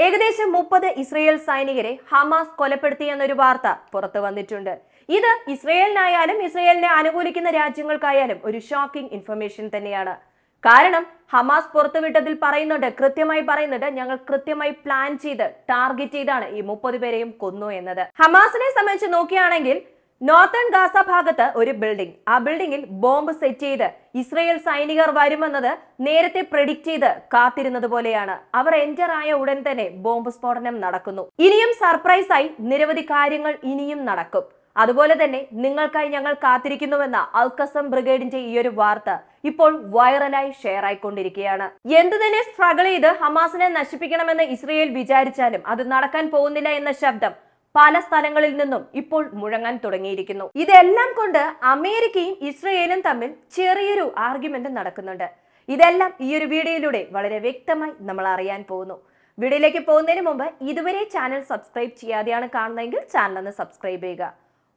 ഏകദേശം 30 ഇസ്രയേൽ സൈനികരെ ഹമാസ് കൊലപ്പെടുത്തിയെന്നൊരു വാർത്ത പുറത്തു വന്നിട്ടുണ്ട്. ഇത് ഇസ്രയേലിനായാലും ഇസ്രയേലിനെ അനുകൂലിക്കുന്ന രാജ്യങ്ങൾക്കായാലും ഒരു ഷോക്കിംഗ് ഇൻഫർമേഷൻ തന്നെയാണ്. കാരണം ഹമാസ് പുറത്തുവിട്ടതിൽ കൃത്യമായി പറയുന്നുണ്ട്, ഞങ്ങൾ കൃത്യമായി പ്ലാൻ ചെയ്ത് ടാർഗറ്റ് ചെയ്താണ് ഈ 30 പേരെയും കൊന്നു എന്നത്. ഹമാസിനെ സംബന്ധിച്ച് നോക്കുകയാണെങ്കിൽ നോർത്തേൺ ഗാസ ഭാഗത്ത് ഒരു ബിൽഡിംഗ്, ആ ബിൽഡിംഗിൽ ബോംബ് സെറ്റ് ചെയ്ത് ഇസ്രയേൽ സൈനികർ വരുമെന്നത് നേരത്തെ പ്രെഡിക്റ്റ് ചെയ്ത് കാത്തിരുന്നത് പോലെയാണ്. അവർ എന്റർ ആയ ഉടൻ തന്നെ ബോംബ് സ്ഫോടനം നടക്കുന്നു. ഇനിയും സർപ്രൈസായി നിരവധി കാര്യങ്ങൾ ഇനിയും നടക്കും. അതുപോലെ തന്നെ നിങ്ങൾക്കായി ഞങ്ങൾ കാത്തിരിക്കുന്നുവെന്ന അൽഖസം ബ്രിഗേഡിന്റെ ഈ ഒരു വാർത്ത ഇപ്പോൾ വൈറലായി ഷെയർ ആയിക്കൊണ്ടിരിക്കുകയാണ്. എന്തു തന്നെ സ്ട്രഗിൾ ചെയ്ത് ഹമാസിനെ നശിപ്പിക്കണമെന്ന് ഇസ്രയേൽ വിചാരിച്ചാലും അത് നടക്കാൻ പോകുന്നില്ല എന്ന ശബ്ദം പല സ്ഥലങ്ങളിൽ നിന്നും ഇപ്പോൾ മുഴങ്ങാൻ തുടങ്ങിയിരിക്കുന്നു. ഇതെല്ലാം കൊണ്ട് അമേരിക്കയും ഇസ്രയേലും തമ്മിൽ ചെറിയൊരു ആർഗ്യുമെന്റ് നടക്കുന്നുണ്ട്. ഇതെല്ലാം ഈ ഒരു വീഡിയോയിലൂടെ വളരെ വ്യക്തമായി നമ്മൾ അറിയാൻ പോകുന്നു. വീഡിയോയിലേക്ക് പോകുന്നതിന് മുമ്പ് ഇതുവരെ ചാനൽ സബ്സ്ക്രൈബ് ചെയ്യാതെയാണ് കാണുന്നതെങ്കിൽ ചാനൽ ഒന്ന് സബ്സ്ക്രൈബ് ചെയ്യുക.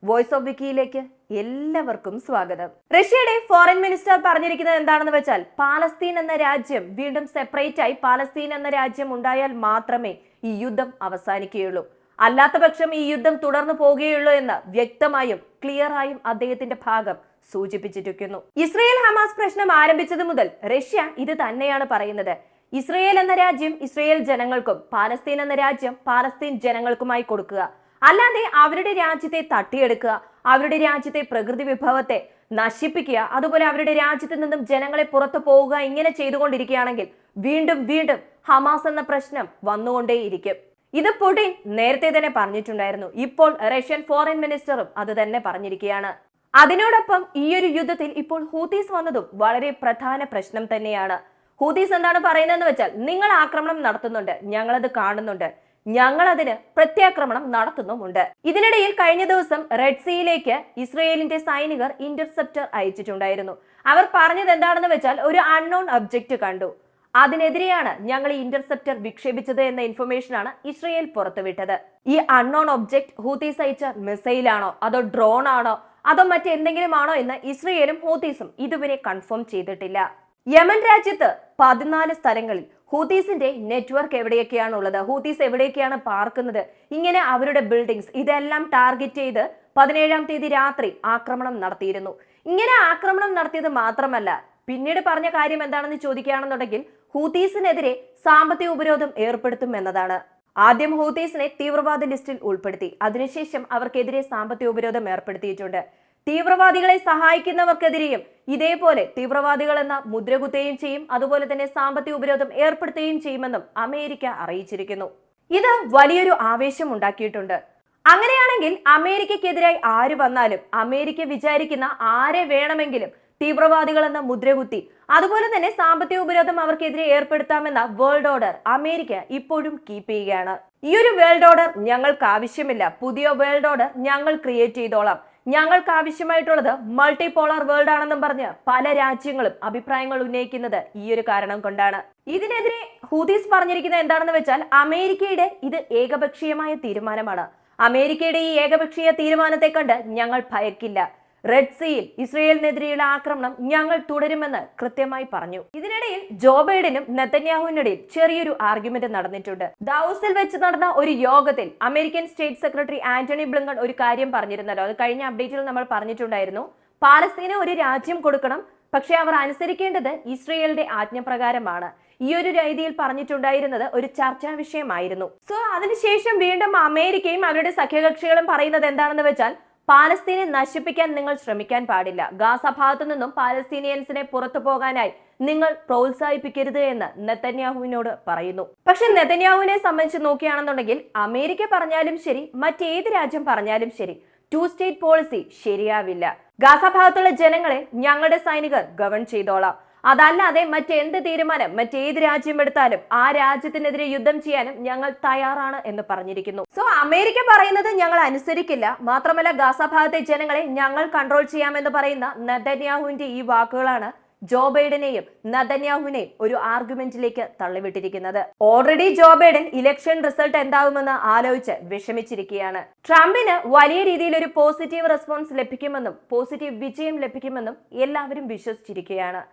വോയിസ് ഓഫ് വിക്കിയിലേക്ക് എല്ലാവർക്കും സ്വാഗതം. റഷ്യയുടെ ഫോറിൻ മിനിസ്റ്റർ പറഞ്ഞിരിക്കുന്നത് എന്താണെന്ന് വെച്ചാൽ, പാലസ്തീൻ എന്ന രാജ്യം വീണ്ടും സെപ്പറേറ്റ് ആയി പാലസ്തീൻ എന്ന രാജ്യം ഉണ്ടായാൽ മാത്രമേ ഈ യുദ്ധം അവസാനിക്കുകയുള്ളൂ, അല്ലാത്ത പക്ഷം ഈ യുദ്ധം തുടർന്നു പോകുകയുള്ളൂ എന്ന് വ്യക്തമായും ക്ലിയറായും അദ്ദേഹത്തിന്റെ ഭാഗം സൂചിപ്പിച്ചിരിക്കുന്നു. ഇസ്രയേൽ ഹമാസ് പ്രശ്നം ആരംഭിച്ചത് മുതൽ റഷ്യ ഇത് തന്നെയാണ് പറയുന്നത്. ഇസ്രയേൽ എന്ന രാജ്യം ഇസ്രയേൽ ജനങ്ങൾക്കും പാലസ്തീൻ എന്ന രാജ്യം പാലസ്തീൻ ജനങ്ങൾക്കുമായി കൊടുക്കുക, അല്ലാതെ അവരുടെ രാജ്യത്തെ തട്ടിയെടുക്കുക, അവരുടെ രാജ്യത്തെ പ്രകൃതി വിഭവത്തെ നശിപ്പിക്കുക, അതുപോലെ അവരുടെ രാജ്യത്ത് നിന്നും ജനങ്ങളെ പുറത്തു പോവുക, ഇങ്ങനെ ചെയ്തുകൊണ്ടിരിക്കുകയാണെങ്കിൽ വീണ്ടും വീണ്ടും ഹമാസ് എന്ന പ്രശ്നം വന്നുകൊണ്ടേയിരിക്കും. ഇത് പുടിൻ നേരത്തെ തന്നെ പറഞ്ഞിട്ടുണ്ടായിരുന്നു. ഇപ്പോൾ റഷ്യൻ ഫോറിൻ മിനിസ്റ്ററും അത് തന്നെ പറഞ്ഞിരിക്കുകയാണ്. അതിനോടൊപ്പം ഈ ഒരു യുദ്ധത്തിൽ ഇപ്പോൾ ഹൂതീസ് വന്നതും വളരെ പ്രധാന പ്രശ്നം തന്നെയാണ്. ഹൂതീസ് എന്താണ് പറയുന്നതെന്ന് വെച്ചാൽ, നിങ്ങൾ ആക്രമണം നടത്തുന്നുണ്ട്, ഞങ്ങളത് കാണുന്നുണ്ട്, ഞങ്ങൾ അതിന് പ്രത്യാക്രമണം നടത്തുന്നുമുണ്ട്. ഇതിനിടയിൽ കഴിഞ്ഞ ദിവസം റെഡ് സീയിലേക്ക് ഇസ്രയേലിന്റെ സൈനികർ ഇന്റർസെപ്റ്റർ അയച്ചിട്ടുണ്ടായിരുന്നു. അവർ പറഞ്ഞത് എന്താണെന്ന് വെച്ചാൽ, ഒരു അൺനോൺ ഒബ്ജക്റ്റ് കണ്ടു, അതിനെതിരെയാണ് ഞങ്ങൾ ഈ ഇന്റർസെപ്റ്റർ വിക്ഷേപിച്ചത് എന്ന ഇൻഫർമേഷനാണ് ഇസ്രയേൽ പുറത്തുവിട്ടത്. ഈ അൺനോൺ ഒബ്ജക്ട് ഹൂതീസ് അയച്ച മിസൈൽ ആണോ, അതോ ഡ്രോൺ ആണോ, അതോ മറ്റെന്തെങ്കിലും ആണോ എന്ന് ഇസ്രയേലും ഹൂതീസും ഇതുവരെ കൺഫേം ചെയ്തിട്ടില്ല. യമൻ രാജ്യത്ത് 14 സ്ഥലങ്ങളിൽ ഹൂതീസിന്റെ നെറ്റ്വർക്ക് എവിടെയൊക്കെയാണ് ഉള്ളത്, ഹൂതീസ് എവിടെയൊക്കെയാണ് പാർക്കുന്നത്, ഇങ്ങനെ അവരുടെ ബിൽഡിങ്സ് ഇതെല്ലാം ടാർഗറ്റ് ചെയ്ത് 17-ാം തീയതി രാത്രി ആക്രമണം നടത്തിയിരുന്നു. ഇങ്ങനെ ആക്രമണം നടത്തിയത് മാത്രമല്ല, പിന്നീട് പറഞ്ഞ കാര്യം എന്താണെന്ന് ചോദിക്കുകയാണെന്നുണ്ടെങ്കിൽ, ഹൂതീസിനെതിരെ സാമ്പത്തിക ഉപരോധം ഏർപ്പെടുത്തും എന്നതാണ്. ആദ്യം ഹൂതീസിനെ തീവ്രവാദ ലിസ്റ്റിൽ ഉൾപ്പെടുത്തി, അതിനുശേഷം അവർക്കെതിരെ സാമ്പത്തിക ഉപരോധം ഏർപ്പെടുത്തിയിട്ടുണ്ട്. തീവ്രവാദികളെ സഹായിക്കുന്നവർക്കെതിരെയും ഇതേപോലെ തീവ്രവാദികൾ എന്ന മുദ്രകുത്തുകയും ചെയ്യും, അതുപോലെ തന്നെ സാമ്പത്തിക ഉപരോധം ഏർപ്പെടുത്തുകയും ചെയ്യുമെന്നും അമേരിക്ക അറിയിച്ചിരിക്കുന്നു. ഇത് വലിയൊരു ആവേശം ഉണ്ടാക്കിയിട്ടുണ്ട്. അങ്ങനെയാണെങ്കിൽ അമേരിക്കക്കെതിരായി ആര് വന്നാലും അമേരിക്ക വിചാരിക്കുന്ന ആരെ വേണമെങ്കിലും തീവ്രവാദികൾ എന്ന മുദ്രകുത്തി, അതുപോലെ തന്നെ സാമ്പത്തിക ഉപരോധം അവർക്കെതിരെ ഏർപ്പെടുത്താമെന്ന വേൾഡ് ഓർഡർ അമേരിക്ക ഇപ്പോഴും കീപ്പ് ചെയ്യുകയാണ്. ഈ ഒരു വേൾഡ് ഓർഡർ ഞങ്ങൾക്ക് ആവശ്യമില്ല, പുതിയ വേൾഡ് ഓർഡർ ഞങ്ങൾ ക്രിയേറ്റ് ചെയ്തോളാം, ഞങ്ങൾക്ക് ആവശ്യമായിട്ടുള്ളത് മൾട്ടിപോളാർ വേൾഡ് ആണെന്നും പറഞ്ഞ് പല രാജ്യങ്ങളും അഭിപ്രായങ്ങൾ ഉന്നയിക്കുന്നത് ഈ ഒരു കാരണം കൊണ്ടാണ്. ഇതിനെതിരെ ഹൂതീസ് പറഞ്ഞിരിക്കുന്നത് എന്താണെന്ന് വെച്ചാൽ, അമേരിക്കയുടെ ഇത് ഏകപക്ഷീയമായ തീരുമാനമാണ്, അമേരിക്കയുടെ ഈ ഏകപക്ഷീയ തീരുമാനത്തെ കണ്ട് ഞങ്ങൾ ഭയക്കില്ല, റെഡ് സീയിൽ ഇസ്രയേലിനെതിരെയുള്ള ആക്രമണം ഞങ്ങൾ തുടരുമെന്ന് കൃത്യമായി പറഞ്ഞു. ഇതിനിടയിൽ ജോ ബൈഡനും നെതന്യാഹുവിനിടയിൽ ചെറിയൊരു ആർഗ്യുമെന്റ് നടന്നിട്ടുണ്ട്. ദാവോസിൽ വെച്ച് നടന്ന ഒരു യോഗത്തിൽ American state secretary Antony Blinken ഒരു കാര്യം പറഞ്ഞിരുന്നല്ലോ, അത് കഴിഞ്ഞ അപ്ഡേറ്റിൽ നമ്മൾ പറഞ്ഞിട്ടുണ്ടായിരുന്നു. പാലസ്തീന് ഒരു രാജ്യം കൊടുക്കണം, പക്ഷെ അവർ അനുസരിക്കേണ്ടത് ഇസ്രയേലിന്റെ ആജ്ഞപ്രകാരമാണ്. ഈ ഒരു രീതിയിൽ പറഞ്ഞിട്ടുണ്ടായിരുന്നത് ഒരു ചർച്ചാ വിഷയമായിരുന്നു. സോ അതിനുശേഷം വീണ്ടും അമേരിക്കയും അവരുടെ സഖ്യകക്ഷികളും പറയുന്നത് എന്താണെന്ന് വെച്ചാൽ, പാലസ്തീനെ നശിപ്പിക്കാൻ നിങ്ങൾ ശ്രമിക്കാൻ പാടില്ല, ഗാസ ഭാഗത്തു നിന്നും പാലസ്തീനിയൻസിനെ പുറത്തു പോകാനായി നിങ്ങൾ പ്രോത്സാഹിപ്പിക്കരുത് എന്ന് നെതന്യാഹുവിനോട് പറയുന്നു. പക്ഷെ നെതന്യാഹുവിനെ സംബന്ധിച്ച് നോക്കുകയാണെന്നുണ്ടെങ്കിൽ, അമേരിക്ക പറഞ്ഞാലും ശരി, മറ്റേത് രാജ്യം പറഞ്ഞാലും ശരി, 2 സ്റ്റേറ്റ് പോളിസി ശരിയാവില്ല. ഗാസ ഭാഗത്തുള്ള ജനങ്ങളെ ഞങ്ങളുടെ സൈനികർ ഗവൺ ചെയ്തോളാം, അതല്ലാതെ മറ്റെന്ത് തീരുമാനം മറ്റേത് രാജ്യം എടുത്താലും ആ രാജ്യത്തിനെതിരെ യുദ്ധം ചെയ്യാനും ഞങ്ങൾ തയ്യാറാണ് എന്ന് പറഞ്ഞിരിക്കുന്നു. സോ അമേരിക്ക പറയുന്നത് ഞങ്ങൾ അനുസരിക്കില്ല, മാത്രമല്ല ഗാസ ഭാഗത്തെ ജനങ്ങളെ ഞങ്ങൾ കൺട്രോൾ ചെയ്യാമെന്ന് പറയുന്ന നെതന്യാഹുവിന്റെ ഈ വാക്കുകളാണ് ജോ ബൈഡനെയും നെതന്യാഹുവിനെയും ഒരു ആർഗ്യുമെന്റിലേക്ക് തള്ളിവിട്ടിരിക്കുന്നത്. Already Joe Biden election result എന്താകുമെന്ന് ആലോചിച്ച് വിഷമിച്ചിരിക്കുകയാണ്. ട്രംപിന് വലിയ രീതിയിൽ ഒരു പോസിറ്റീവ് റെസ്പോൺസ് ലഭിക്കുമെന്നും പോസിറ്റീവ് വിജയം ലഭിക്കുമെന്നും എല്ലാവരും വിശ്വസിച്ചിരിക്കുകയാണ്.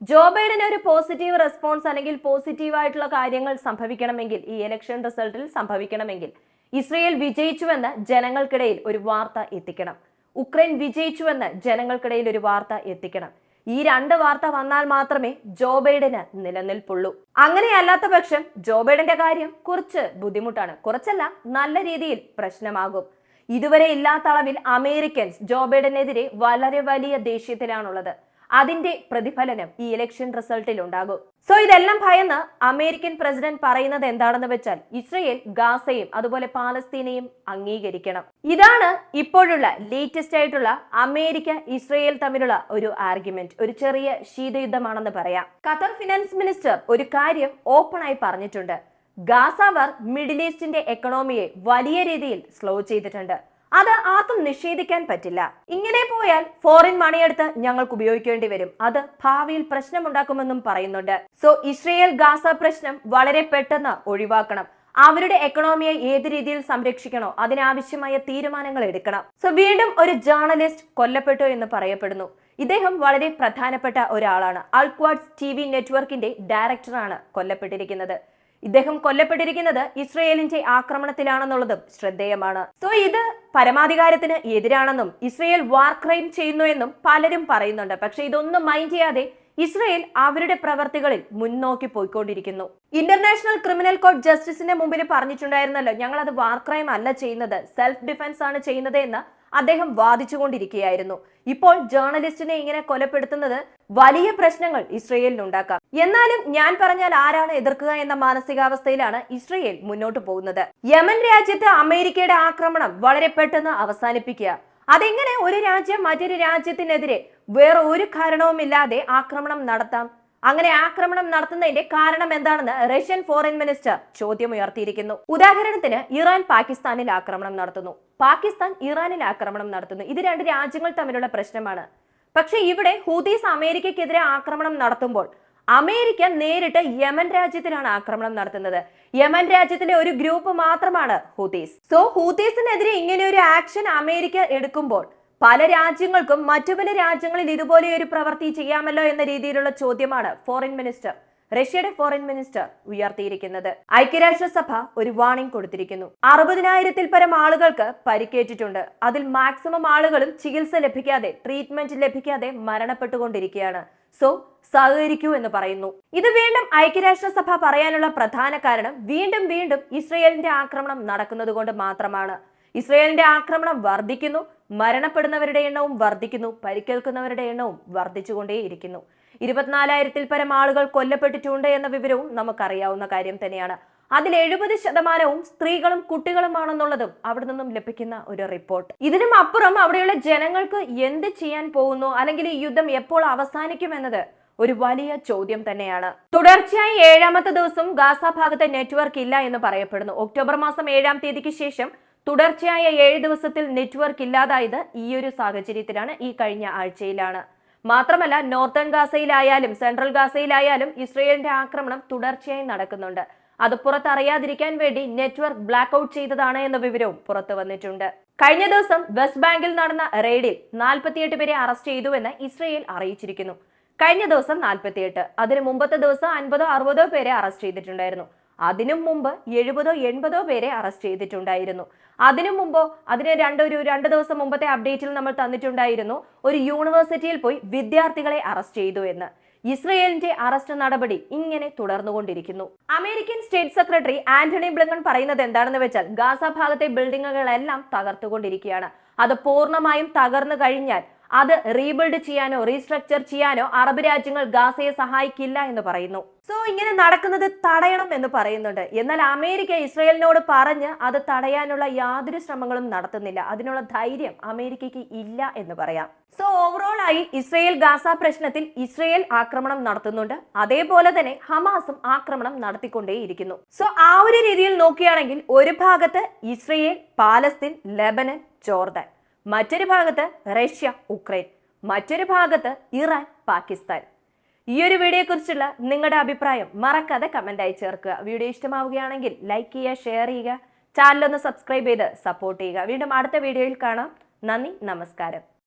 ജോ ബൈഡന് ഒരു പോസിറ്റീവ് റെസ്പോൺസ് അല്ലെങ്കിൽ പോസിറ്റീവ് ആയിട്ടുള്ള കാര്യങ്ങൾ സംഭവിക്കണമെങ്കിൽ, ഈ ഇലക്ഷൻ റിസൾട്ടിൽ സംഭവിക്കണമെങ്കിൽ ഇസ്രയേൽ വിജയിച്ചുവെന്ന് ജനങ്ങൾക്കിടയിൽ ഒരു വാർത്ത എത്തിക്കണം. ഉക്രൈൻ വിജയിച്ചുവെന്ന് ജനങ്ങൾക്കിടയിൽ ഒരു വാർത്ത എത്തിക്കണം. ഈ രണ്ട് വാർത്ത വന്നാൽ മാത്രമേ ജോ ബൈഡന് നിലനിൽപ്പുള്ളൂ. അങ്ങനെയല്ലാത്ത പക്ഷം ജോ ബൈഡന്റെ കാര്യം കുറച്ച് ബുദ്ധിമുട്ടാണ്. കുറച്ചല്ല, നല്ല രീതിയിൽ പ്രശ്നമാകും. ഇതുവരെ ഇല്ലാത്ത അളവിൽ അമേരിക്കൻസ് ജോ ബൈഡനെതിരെ വളരെ വലിയ ദേഷ്യത്തിലാണുള്ളത്. അതിന്റെ പ്രതിഫലനം ഈ ഇലക്ഷൻ റിസൾട്ടിൽ ഉണ്ടാകും. സോ ഇതെല്ലാം ഭയന്ന് അമേരിക്കൻ പ്രസിഡന്റ് പറയുന്നത് എന്താണെന്ന് വെച്ചാൽ ഇസ്രയേൽ ഗാസയും അതുപോലെ പാലസ്തീനെയും അംഗീകരിക്കണം. ഇതാണ് ഇപ്പോഴുള്ള ലേറ്റസ്റ്റ് ആയിട്ടുള്ള അമേരിക്ക ഇസ്രയേൽ തമ്മിലുള്ള ഒരു ആർഗ്യുമെന്റ്. ഒരു ചെറിയ ശീതയുദ്ധമാണെന്ന് പറയാം. ഖത്തർ ഫിനാൻസ് മിനിസ്റ്റർ ഒരു കാര്യം ഓപ്പൺ ആയി പറഞ്ഞിട്ടുണ്ട്. ഗാസ വാർ മിഡിൽ ഈസ്റ്റിന്റെ എക്കണോമിയെ വലിയ രീതിയിൽ സ്ലോ ചെയ്തിട്ടുണ്ട്. അത് ആർക്കും നിഷേധിക്കാൻ പറ്റില്ല. ഇങ്ങനെ പോയാൽ ഫോറിൻ മണിയെടുത്ത് ഞങ്ങൾക്ക് ഉപയോഗിക്കേണ്ടി വരും. അത് ഭാവിയിൽ പ്രശ്നമുണ്ടാക്കുമെന്നും പറയുന്നുണ്ട്. സോ ഇസ്രയേൽ ഗാസ പ്രശ്നം വളരെ പെട്ടെന്ന് ഒഴിവാക്കണം. അവരുടെ എക്കണോമിയെ ഏത് രീതിയിൽ സംരക്ഷിക്കണോ അതിനാവശ്യമായ തീരുമാനങ്ങൾ എടുക്കണം. സോ വീണ്ടും ഒരു ജേർണലിസ്റ്റ് കൊല്ലപ്പെട്ടു എന്ന് പറയപ്പെടുന്നു. ഇദ്ദേഹം വളരെ പ്രധാനപ്പെട്ട ഒരാളാണ്. അൽക്വാഡ്സ് TV നെറ്റ്വർക്കിന്റെ ഡയറക്ടറാണ് കൊല്ലപ്പെട്ടിരിക്കുന്നത്. ഇദ്ദേഹം കൊല്ലപ്പെട്ടിരിക്കുന്നത് ഇസ്രയേലിന്റെ ആക്രമണത്തിലാണെന്നുള്ളതും ശ്രദ്ധേയമാണ്. സോ ഇത് പരമാധികാരത്തിന് എതിരാണെന്നും ഇസ്രയേൽ വാർ ക്രൈം ചെയ്യുന്നു എന്നും പലരും പറയുന്നുണ്ട്. പക്ഷെ ഇതൊന്നും മൈൻഡ് ചെയ്യാതെ ഇസ്രയേൽ അവരുടെ പ്രവർത്തികളിൽ മുന്നോക്കി പോയിക്കൊണ്ടിരിക്കുന്നു. ഇന്റർനാഷണൽ ക്രിമിനൽ കോർട്ട് ജസ്റ്റിസിന്റെ മുമ്പിൽ പറഞ്ഞിട്ടുണ്ടായിരുന്നല്ലോ, ഞങ്ങൾ അത് വാർ ക്രൈം അല്ല ചെയ്യുന്നത്, സെൽഫ് ഡിഫൻസ് ആണ് ചെയ്യുന്നത് എന്ന് അദ്ദേഹം വാദിച്ചുകൊണ്ടിരിക്കുകയായിരുന്നു. ഇപ്പോൾ ജേർണലിസ്റ്റിനെ ഇങ്ങനെ കൊലപ്പെടുത്തുന്നത് വലിയ പ്രശ്നങ്ങൾ ഇസ്രയേലിന് ഉണ്ടാക്കാം. എന്നാലും ഞാൻ പറഞ്ഞാൽ ആരാണ് എതിർക്കുക എന്ന മാനസികാവസ്ഥയിലാണ് ഇസ്രയേൽ മുന്നോട്ട് പോകുന്നത്. യമൻ രാജ്യത്ത് അമേരിക്കയുടെ ആക്രമണം വളരെ പെട്ടെന്ന് അവസാനിപ്പിക്കുക. അതെങ്ങനെ ഒരു രാജ്യം മറ്റൊരു രാജ്യത്തിനെതിരെ വേറെ ഒരു കാരണവുമില്ലാതെ ആക്രമണം നടത്താം? അങ്ങനെ ആക്രമണം നടത്തുന്നതിന്റെ കാരണം എന്താണെന്ന് റഷ്യൻ ഫോറിൻ മിനിസ്റ്റർ ചോദ്യമുയർത്തിയിരിക്കുന്നു. ഉദാഹരണത്തിന് ഇറാൻ പാകിസ്ഥാനിൽ ആക്രമണം നടത്തുന്നു, പാകിസ്ഥാൻ ഇറാനിൽ ആക്രമണം നടത്തുന്നു. ഇത് രണ്ട് രാജ്യങ്ങൾ തമ്മിലുള്ള പ്രശ്നമാണ്. പക്ഷെ ഇവിടെ ഹൂതീസ് അമേരിക്കയ്ക്കെതിരെ ആക്രമണം നടത്തുമ്പോൾ അമേരിക്ക നേരിട്ട് യമൻ രാജ്യത്തിലാണ് ആക്രമണം നടത്തുന്നത്. യമൻ രാജ്യത്തിലെ ഒരു ഗ്രൂപ്പ് മാത്രമാണ് ഹൂതീസ്. സോ ഹൂതീസിനെതിരെ ഇങ്ങനെ ഒരു ആക്ഷൻ അമേരിക്ക എടുക്കുമ്പോൾ പല രാജ്യങ്ങൾക്കും മറ്റു പല രാജ്യങ്ങളിൽ ഇതുപോലെ ഒരു പ്രവൃത്തി ചെയ്യാമല്ലോ എന്ന രീതിയിലുള്ള ചോദ്യമാണ് റഷ്യയുടെ ഫോറിൻ മിനിസ്റ്റർ ഉയർത്തിയിരിക്കുന്നത്. ഐക്യരാഷ്ട്രസഭ ഒരു വാർണിംഗ് കൊടുത്തിരിക്കുന്നു. 60,000-ൽ പരം ആളുകൾക്ക് പരിക്കേറ്റിട്ടുണ്ട്. അതിൽ മാക്സിമം ആളുകളും ചികിത്സ ലഭിക്കാതെ, ട്രീറ്റ്മെന്റ് ലഭിക്കാതെ മരണപ്പെട്ടുകൊണ്ടിരിക്കുകയാണ്. സോ സഹകരിക്കൂ എന്ന് പറയുന്നു. ഇത് വീണ്ടും ഐക്യരാഷ്ട്രസഭ പറയാനുള്ള പ്രധാന കാരണം വീണ്ടും ഇസ്രയേലിന്റെ ആക്രമണം നടക്കുന്നത് കൊണ്ട് മാത്രമാണ്. ഇസ്രയേലിന്റെ ആക്രമണം വർദ്ധിക്കുന്നു, മരണപ്പെടുന്നവരുടെ എണ്ണവും വർദ്ധിക്കുന്നു, പരിക്കേൽക്കുന്നവരുടെ എണ്ണവും വർദ്ധിച്ചുകൊണ്ടേയിരിക്കുന്നു. 24,000-ൽ പരം ആളുകൾ കൊല്ലപ്പെട്ടിട്ടുണ്ട് എന്ന വിവരവും നമുക്കറിയാവുന്ന കാര്യം തന്നെയാണ്. അതിൽ 70% സ്ത്രീകളും കുട്ടികളുമാണെന്നുള്ളതും അവിടെ നിന്നും ലഭിക്കുന്ന ഒരു റിപ്പോർട്ട്. ഇതിനും അപ്പുറം അവിടെയുള്ള ജനങ്ങൾക്ക് എന്ത് ചെയ്യാൻ പോകുന്നു, അല്ലെങ്കിൽ ഈ യുദ്ധം എപ്പോൾ അവസാനിക്കുമെന്നത് ഒരു വലിയ ചോദ്യം തന്നെയാണ്. തുടർച്ചയായി 7ാമത്തെ ദിവസം ഗാസ ഭാഗത്ത് നെറ്റ്വർക്ക് ഇല്ല എന്ന് പറയപ്പെടുന്നു. ഒക്ടോബർ മാസം 7-ാം തീയതിക്ക് ശേഷം തുടർച്ചയായ 7 ദിവസത്തിൽ നെറ്റ്വർക്ക് ഇല്ലാതായത് ഈ ഒരു സാഹചര്യത്തിലാണ്, ഈ കഴിഞ്ഞ ആഴ്ചയിലാണ്. മാത്രമല്ല നോർത്തേൺ ഗാസയിലായാലും സെൻട്രൽ ഗാസയിലായാലും ഇസ്രയേലിന്റെ ആക്രമണം തുടർച്ചയായി നടക്കുന്നുണ്ട്. അത് പുറത്തറിയാതിരിക്കാൻ വേണ്ടി നെറ്റ്വർക്ക് ബ്ലാക്ക് ഔട്ട് ചെയ്തതാണ് എന്ന വിവരവും പുറത്തു വന്നിട്ടുണ്ട്. കഴിഞ്ഞ ദിവസം വെസ്റ്റ് ബാങ്കിൽ നടന്ന റെയ്ഡിൽ 48 പേരെ അറസ്റ്റ് ചെയ്തുവെന്ന് ഇസ്രയേൽ അറിയിച്ചിരിക്കുന്നു. കഴിഞ്ഞ ദിവസം 48, അതിന് മുമ്പത്തെ ദിവസം 50-60 പേരെ അറസ്റ്റ് ചെയ്തിട്ടുണ്ടായിരുന്നു. അതിനും മുമ്പ് 70-80 പേരെ അറസ്റ്റ് ചെയ്തിട്ടുണ്ടായിരുന്നു. അതിനു മുമ്പോ അതിന് രണ്ട് ദിവസം മുമ്പത്തെ അപ്ഡേറ്റിൽ നമ്മൾ തന്നിട്ടുണ്ടായിരുന്നു, ഒരു യൂണിവേഴ്സിറ്റിയിൽ പോയി വിദ്യാർത്ഥികളെ അറസ്റ്റ് ചെയ്തു എന്ന്. ഇസ്രയേലിന്റെ അറസ്റ്റ് നടപടി ഇങ്ങനെ തുടർന്നുകൊണ്ടിരിക്കുന്നു. American state secretary Antony Blinken പറയുന്നത് എന്താണെന്ന് വെച്ചാൽ ഗാസ ഭാഗത്തെ ബിൽഡിങ്ങുകളെല്ലാം തകർത്തുകൊണ്ടിരിക്കുകയാണ്. അത് പൂർണ്ണമായും തകർന്നു കഴിഞ്ഞാൽ അത് റീബിൽഡ് ചെയ്യാനോ റീസ്ട്രക്ചർ ചെയ്യാനോ അറബ് രാജ്യങ്ങൾ ഗാസയെ സഹായിക്കില്ല എന്ന് പറയുന്നു. സോ ഇങ്ങനെ നടക്കുന്നത് തടയണം എന്ന് പറയുന്നുണ്ട്. എന്നാൽ അമേരിക്ക ഇസ്രയേലിനോട് പറഞ്ഞ് അത് തടയാനുള്ള യാതൊരു ശ്രമങ്ങളും നടത്തുന്നില്ല. അതിനുള്ള ധൈര്യം അമേരിക്കയ്ക്ക് ഇല്ല എന്ന് പറയാം. സോ ഓവറോൾ ആയി ഇസ്രയേൽ ഗാസ പ്രശ്നത്തിൽ ഇസ്രയേൽ ആക്രമണം നടത്തുന്നുണ്ട്, അതേപോലെ തന്നെ ഹമാസും ആക്രമണം നടത്തിക്കൊണ്ടേയിരിക്കുന്നു. സോ ആ ഒരു രീതിയിൽ നോക്കുകയാണെങ്കിൽ ഒരു ഭാഗത്ത് ഇസ്രയേൽ, പാലസ്തീൻ, ലെബനൻ, ജോർദാൻ, മറ്റൊരു ഭാഗത്ത് റഷ്യ, ഉക്രൈൻ, മറ്റൊരു ഭാഗത്ത് ഇറാൻ, പാകിസ്ഥാൻ. ഈ ഒരു വീഡിയോയെ കുറിച്ചുള്ള നിങ്ങളുടെ അഭിപ്രായം മറക്കാതെ കമന്റായി ചേർക്കുക. വീഡിയോ ഇഷ്ടമാവുകയാണെങ്കിൽ ലൈക്ക് ചെയ്യുക, ഷെയർ ചെയ്യുക, ചാനൽ ഒന്ന് സബ്സ്ക്രൈബ് ചെയ്ത് സപ്പോർട്ട് ചെയ്യുക. വീണ്ടും അടുത്ത വീഡിയോയിൽ കാണാം. നന്ദി, നമസ്കാരം.